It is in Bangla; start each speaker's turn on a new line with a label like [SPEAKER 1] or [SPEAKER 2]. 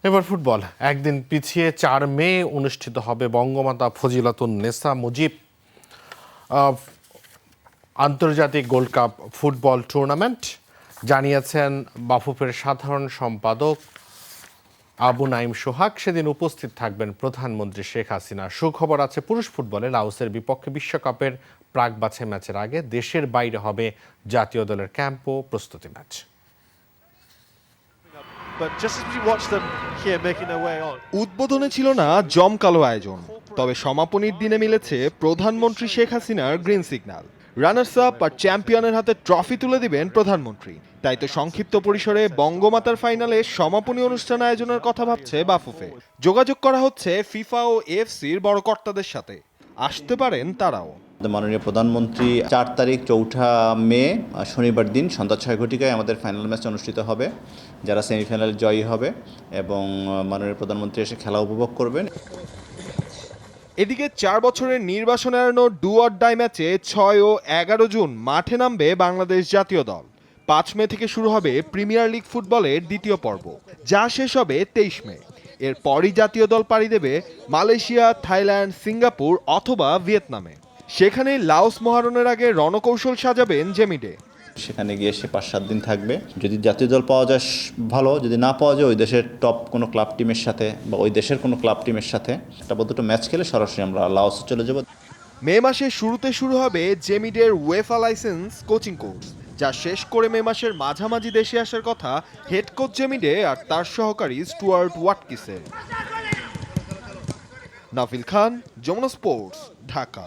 [SPEAKER 1] এবার ফুটবল একদিন পিছিয়ে 4 মে অনুষ্ঠিত হবে বঙ্গমাতা ফজিলাতুন্নেসা মুজিব আন্তর্জাতিক গোল্ড কাপ ফুটবল টুর্নামেন্ট জানিয়েছেন বাফুফের সাধারণ সম্পাদক আবু নাইম সোহাগ। সেদিন উপস্থিত থাকবেন প্রধানমন্ত্রী শেখ হাসিনা। সুখবর আছে পুরুষ ফুটবলে লাওসের বিপক্ষে বিশ্বকাপের প্রাক বাছাই ম্যাচের আগে দেশের বাইরে হবে জাতীয় দলের ক্যাম্প ও প্রস্তুতি ম্যাচ।
[SPEAKER 2] উদ্বোধনে ছিল না জমকালো আয়োজন, তবে সমাপনীর দিনে মিলেছে প্রধানমন্ত্রী শেখ হাসিনার গ্রিন সিগন্যাল। রানার্স আপ আর চ্যাম্পিয়নের হাতে ট্রফি তুলে দিবেন প্রধানমন্ত্রী। তাই তো সংক্ষিপ্ত পরিসরে বঙ্গমাতার ফাইনালে সমাপনী অনুষ্ঠান আয়োজনের কথা ভাবছে বাফুফে। যোগাযোগ করা হচ্ছে ফিফা ও এএফসির বড় কর্তাদের সাথে, আসতে পারেন তারাও।
[SPEAKER 3] মাননীয় প্রধানমন্ত্রী 4 তারিখ 4 মে শনিবার দিন সন্ধ্যা 6 ঘটিকায় আমাদের ফাইনাল ম্যাচ অনুষ্ঠিত হবে, যারা সেমিফাইনাল জয়ী হবে এবং মাননীয় প্রধানমন্ত্রী এসে খেলা উপভোগ করবেন।
[SPEAKER 2] এদিকে 4 বছরের নির্বাসন এড়ানো ডু অর ডাই ম্যাচে 6 ও 11 জুন মাঠে নামবে বাংলাদেশ জাতীয় দল। 5 মে থেকে শুরু হবে প্রিমিয়ার লিগ ফুটবলের দ্বিতীয় পর্ব, যা শেষ হবে 23 মে। এরপরই জাতীয় দল পাড়ি দেবে মালয়েশিয়া, থাইল্যান্ড, সিঙ্গাপুর অথবা ভিয়েতনামে। সেখানে লাওস মহারণের আগে রণকৌশল সাজাবেন জেমিডে।
[SPEAKER 3] সেখানে গিয়ে সে 5-7 দিন থাকবে। যদি জাতীয় দল পাওয়া যায় ভালো, যদি না পাওয়া যায় ওই দেশের টপ কোনো ক্লাব টিমের সাথে বা ওই দেশের কোনো ক্লাব টিমের সাথে একটা বা দুটো ম্যাচ খেলে সরাসরি আমরা লাওসে চলে যাব।
[SPEAKER 2] মে মাসের শুরুতে শুরু হবে জেমিডের ওয়েফা লাইসেন্স কোচিং কোর্স, যা শেষ করে মে মাসের মাঝামাঝি দেশে আসার কথা হেড কোচ জেমিডে আর তার সহকারী স্টুয়ার্ট ওয়াটকিসের। নাফিল খান, যমুনা স্পোর্টস, ঢাকা।